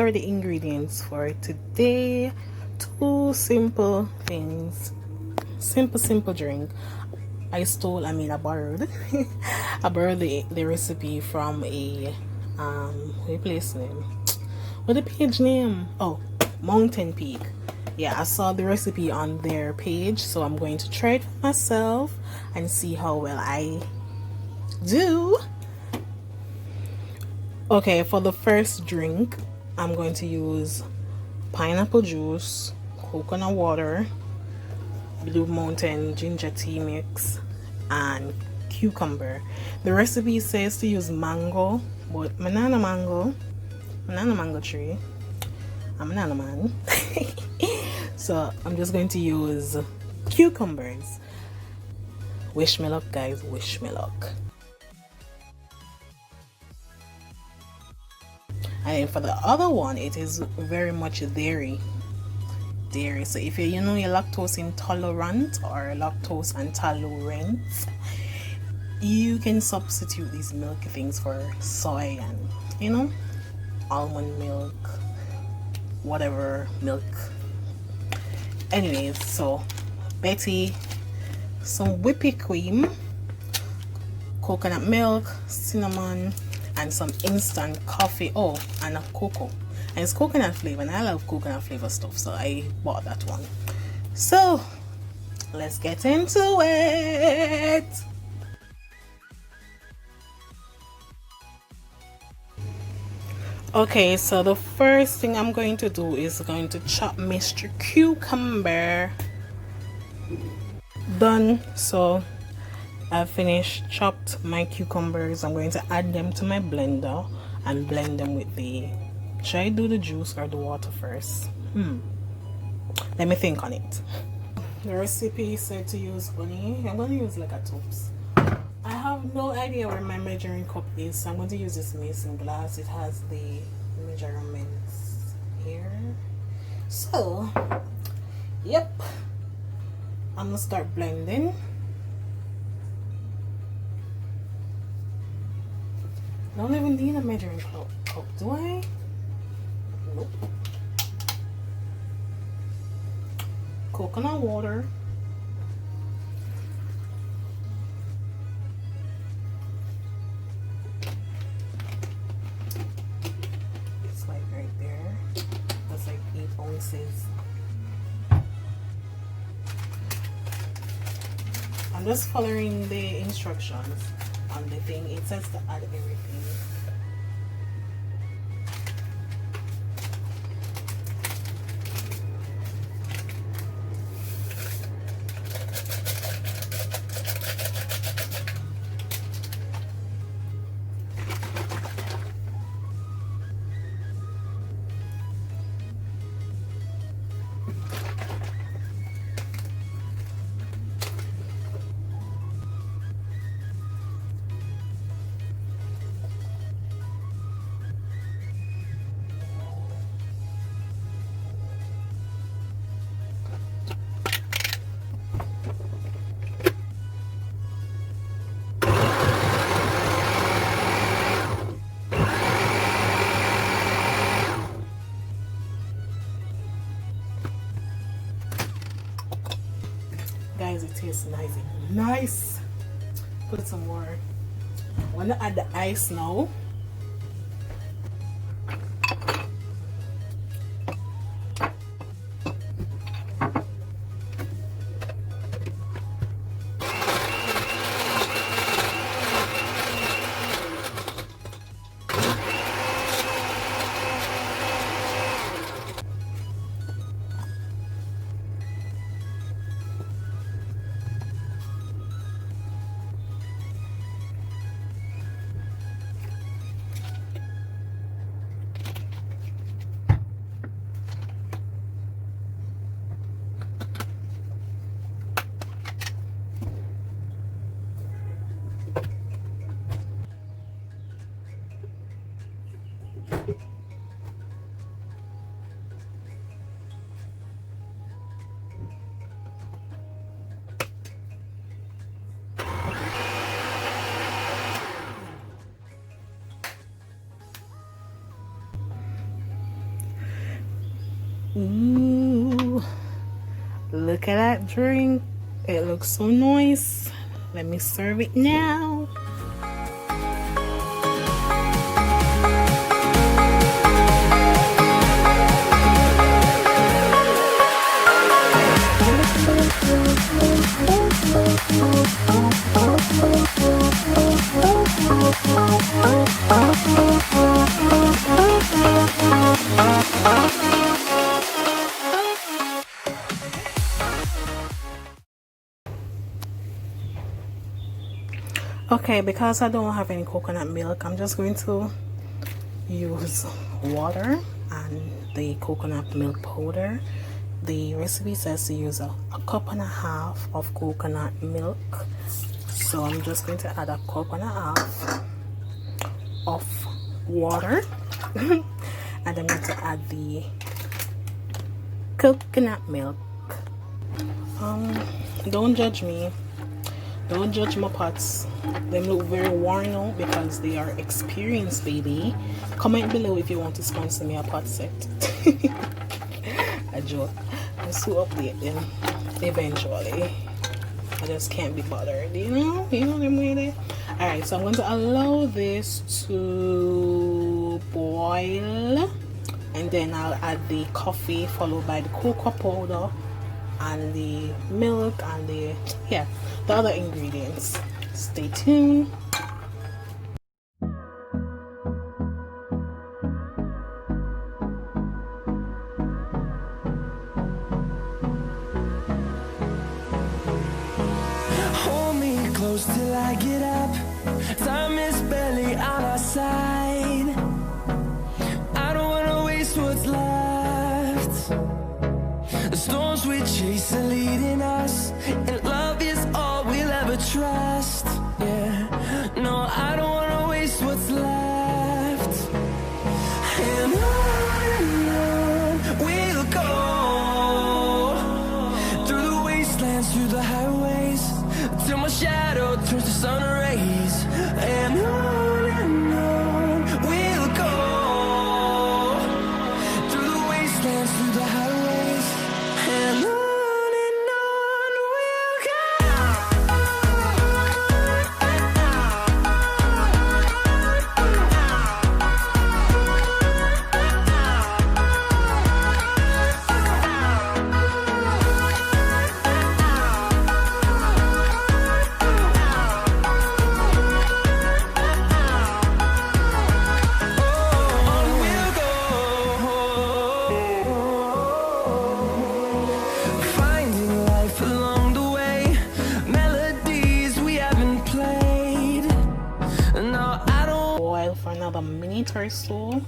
are the ingredients for today. Two simple things. Simple drink. I borrowed I borrowed the recipe from a place name. What the page name? Oh, Mountain Peak. Yeah, I saw the recipe on their page, so I'm going to try it for myself and see how well I do. Okay, for the first drink, I'm going to use pineapple juice, coconut water, Blue Mountain ginger tea mix, and cucumber. The recipe says to use mango, but banana mango tree. I'm a banana man. So I'm just going to use cucumbers. Wish me luck, guys. Wish me luck. And for the other one, it is very much dairy. So if you're lactose intolerant or lactose intolerant, you can substitute these milk things for soy and almond milk, whatever milk. Anyways, so Betty, some whipping cream, coconut milk, cinnamon, and some instant coffee. Oh, and a cocoa. And it's coconut flavor, and I love coconut flavor stuff, so I bought that one. So let's get into it. Okay, so the first thing I'm going to do is going to chop Mr. Cucumber. Done. So I've finished chopped my cucumbers. I'm going to add them to my blender and blend them with the... Should I do the juice or the water first? Let me think on it. The recipe said to use honey. I'm going to use like a tubs. I have no idea where my measuring cup is, so I'm going to use this mason glass. It has the measurements here. So, yep. I'm going to start blending. I don't even need a measuring cup, do I? Nope. Coconut water. It's like right there. That's like 8 ounces. I'm just following the instructions on the thing. It says to add everything. Guys, it tastes nice. Put some more. I want to add the ice now. Ooh, look at that drink. It looks so nice. Let me serve it now. Okay, because I don't have any coconut milk, I'm just going to use water and the coconut milk powder. The recipe says to use a cup and a half of coconut milk, so I'm just going to add a cup and a half of water and I'm going to add the coconut milk. Don't judge me, don't judge my pots. They look very worn out because they are experienced, baby. Comment below if you want to sponsor me a pot set. A joke. I'm so update them eventually. I just can't be bothered, you know them way there. Alright, so I'm going to allow this to boil, and then I'll add the coffee followed by the cocoa powder and the milk and the other ingredients. Stay tuned. Hold me close till I get up. Time is barely on our side. I don't wanna waste what's left. The storms we chase are leading us, and love is all we'll ever trust. Yeah, no, I don't wanna waste what's left. And on we'll go, through the wastelands, through the highways, till my shadow turns to sun rays. And on we'll go, through the wastelands, through the highways, and on we'll go. Finding life along the way, melodies we haven't played. No, I don't Boil for another minute or so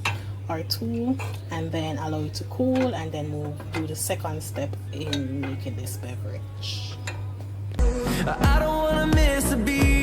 or two, and then allow it to cool, and then we'll do the second step in making this beverage. I don't wanna miss a beat.